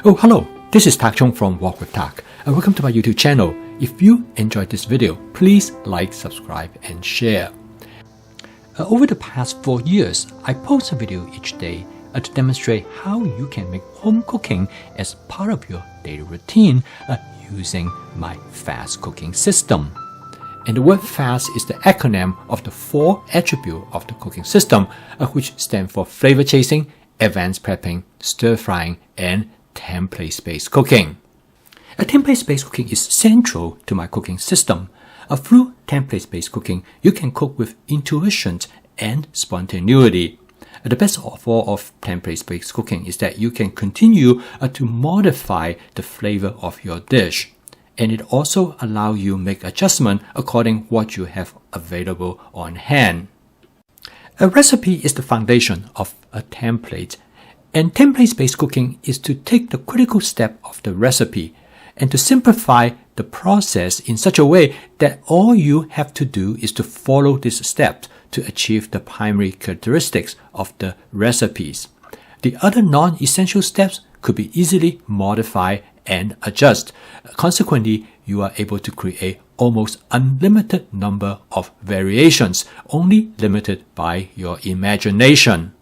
Oh, hello, this is Tak Chung from Walk with Tak. Welcome to my YouTube channel. If you enjoyed this video, please like, subscribe, and share. Over the past 4 years, I post a video each day to demonstrate how you can make home cooking as part of your daily routine using my fast cooking system. And the word FAST is the acronym of the 4 attributes of the cooking system, which stand for flavor chasing, advanced prepping, stir frying, and template-based cooking. Template-based cooking is central to my cooking system. Through template-based cooking, you can cook with intuition and spontaneity. The best of all of template-based cooking is that you can continue to modify the flavor of your dish. And it also allows you to make adjustments according to what you have available on hand. A recipe is the foundation of a template, and template-based cooking is to take the critical step of the recipe and to simplify the process in such a way that all you have to do is to follow this step to achieve the primary characteristics of the recipes. The other non-essential steps could be easily modified and adjust. Consequently, you are able to create almost unlimited number of variations, only limited by your imagination.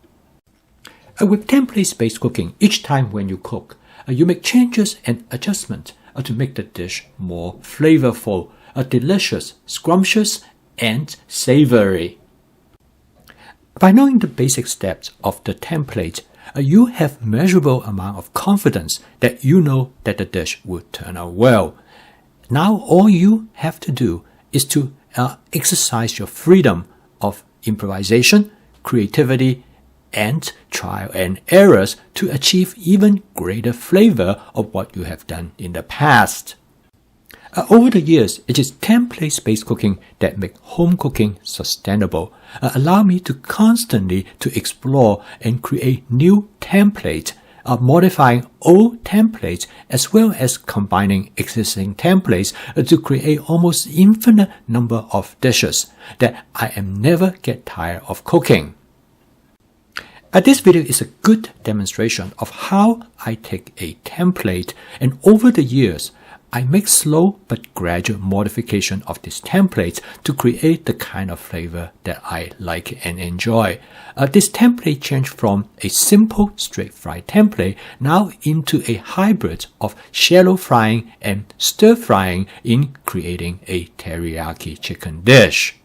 With template-based cooking, each time when you cook, you make changes and adjustments to make the dish more flavorful, delicious, scrumptious, and savory. By knowing the basic steps of the template, you have measurable amount of confidence that you know that the dish will turn out well. Now all you have to do is to exercise your freedom of improvisation, creativity, and trial and errors to achieve even greater flavor of what you have done in the past. Over the years, it is template-based cooking that make home cooking sustainable. Allow me to constantly to explore and create new templates, modifying old templates as well as combining existing templates to create almost infinite number of dishes that I am never get tired of cooking. This video is a good demonstration of how I take a template and over the years, I make slow but gradual modification of this template to create the kind of flavor that I like and enjoy. This template changed from a simple straight fry template now into a hybrid of shallow frying and stir frying in creating a teriyaki chicken dish.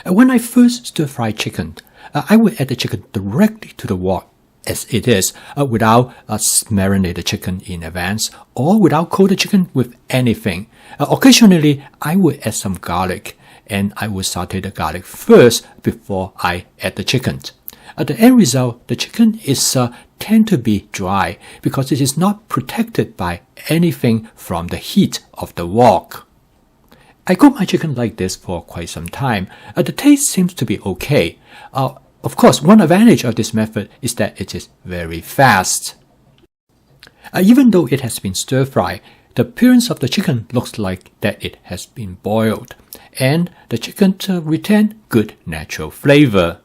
When I first stir fry chicken, I would add the chicken directly to the wok as it is, without marinate the chicken in advance or without coat the chicken with anything. Occasionally, I would add some garlic and I would saute the garlic first before I add the chicken. The end result, the chicken is tend to be dry because it is not protected by anything from the heat of the wok. I cook my chicken like this for quite some time. The taste seems to be okay. Of course, one advantage of this method is that it is very fast. Even though it has been stir-fried, the appearance of the chicken looks like that it has been boiled, and the chicken retains good natural flavor.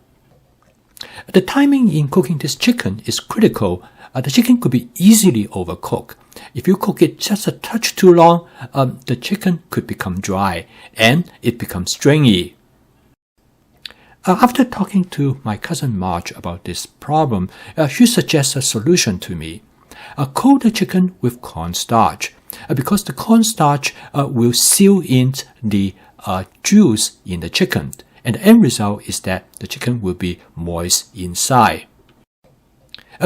The timing in cooking this chicken is critical. The chicken could be easily overcooked. If you cook it just a touch too long, the chicken could become dry and it becomes stringy. After talking to my cousin Marge about this problem, she suggests a solution to me. Coat the chicken with cornstarch because the cornstarch will seal in the juice in the chicken, and the end result is that the chicken will be moist inside.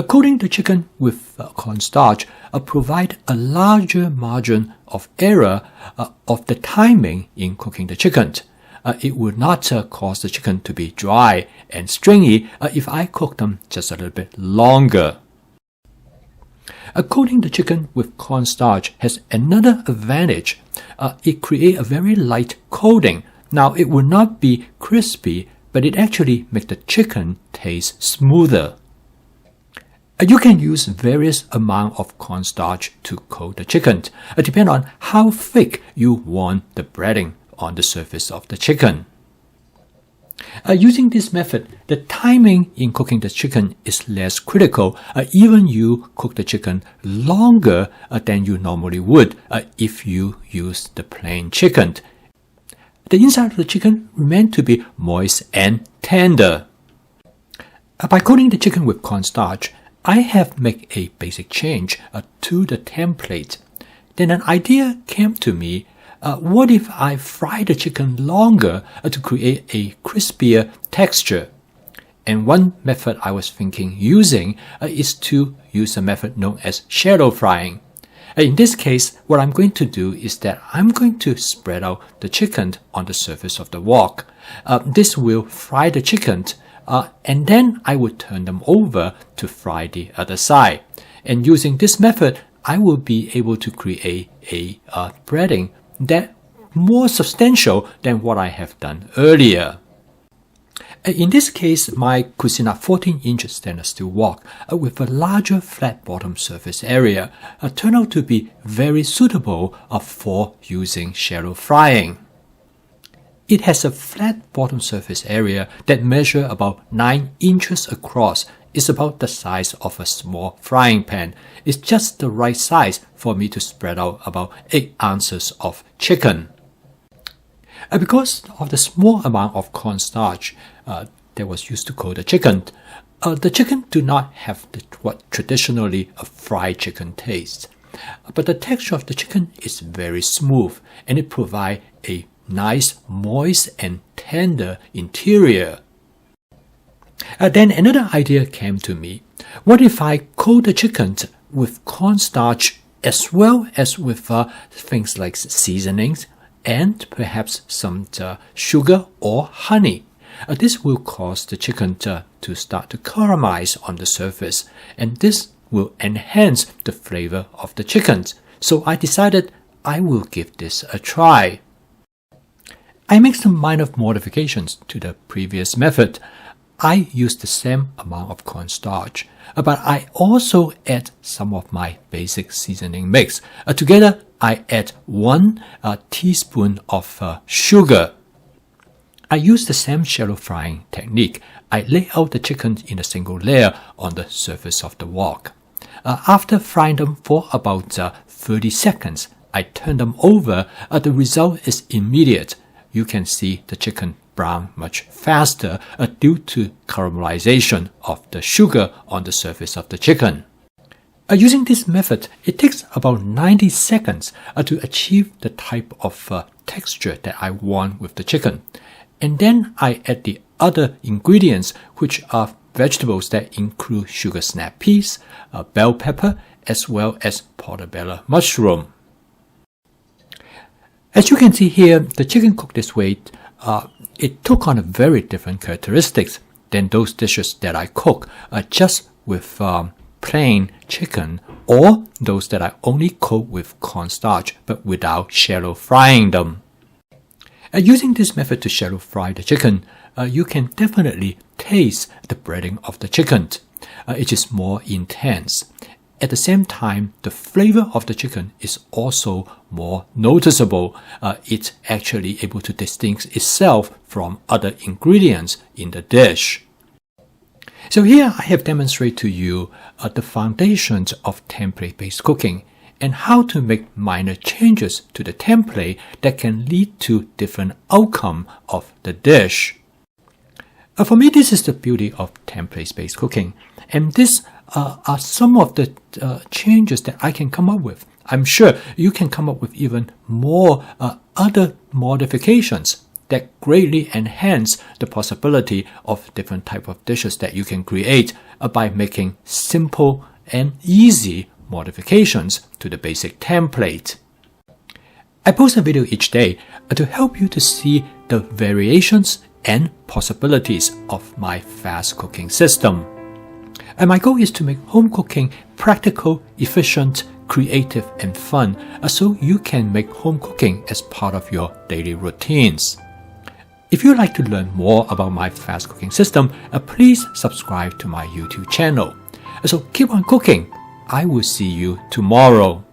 Coating the chicken with cornstarch provide a larger margin of error of the timing in cooking the chicken. It would not cause the chicken to be dry and stringy if I cook them just a little bit longer. Coating the chicken with cornstarch has another advantage. It creates a very light coating. Now it will not be crispy, but it actually makes the chicken taste smoother. You can use various amount of cornstarch to coat the chicken, depending on how thick you want the breading on the surface of the chicken. Using this method, the timing in cooking the chicken is less critical. Even you cook the chicken longer than you normally would if you use the plain chicken. The inside of the chicken remains to be moist and tender. By coating the chicken with cornstarch, I have made a basic change to the template. Then an idea came to me. What if I fry the chicken longer to create a crispier texture? And one method I was thinking using is to use a method known as shallow frying. In this case, what I'm going to do is that I'm going to spread out the chicken on the surface of the wok. This will fry the chicken, and then I will turn them over to fry the other side. And using this method, I will be able to create a breading that more substantial than what I have done earlier. In this case, my Cuisina 14-inch stainless steel wok with a larger flat bottom surface area turned out to be very suitable for using shallow frying. It has a flat bottom surface area that measures about 9 inches across. It's about the size of a small frying pan. It's just the right size for me to spread out about 8 ounces of chicken. Because of the small amount of cornstarch that was used to coat the chicken do not have what traditionally a fried chicken tastes. But the texture of the chicken is very smooth, and it provides a nice, moist and tender interior. Then another idea came to me. What if I coat the chicken with cornstarch as well as with things like seasonings and perhaps some sugar or honey? This will cause the chicken to start to caramelize on the surface, and this will enhance the flavor of the chicken. So I decided I will give this a try. I make some minor modifications to the previous method. I use the same amount of cornstarch, but I also add some of my basic seasoning mix. Together, I add 1 teaspoon of sugar. I use the same shallow frying technique. I lay out the chicken in a single layer on the surface of the wok. After frying them for about 30 seconds, I turn them over. The result is immediate. You can see the chicken brown much faster due to caramelization of the sugar on the surface of the chicken. Using this method, it takes about 90 seconds to achieve the type of texture that I want with the chicken. And then I add the other ingredients, which are vegetables that include sugar snap peas, bell pepper, as well as portobello mushroom. As you can see here, the chicken cooked this way, it took on a very different characteristics than those dishes that I cook just with plain chicken, or those that I only cook with cornstarch but without shallow frying them. Using this method to shallow fry the chicken, you can definitely taste the breading of the chicken. It is more intense. At the same time, the flavor of the chicken is also more noticeable. It's actually able to distinguish itself from other ingredients in the dish. So here I have demonstrated to you the foundations of template-based cooking and how to make minor changes to the template that can lead to different outcome of the dish. For me, this is the beauty of template-based cooking, and these are some of the changes that I can come up with. I'm sure you can come up with even more other modifications that greatly enhance the possibility of different type of dishes that you can create by making simple and easy modifications to the basic template. I post a video each day to help you to see the variations and possibilities of my fast cooking system. And my goal is to make home cooking practical, efficient, creative, and fun so you can make home cooking as part of your daily routines. If you'd like to learn more about my fast cooking system, please subscribe to my YouTube channel. So keep on cooking. I will see you tomorrow.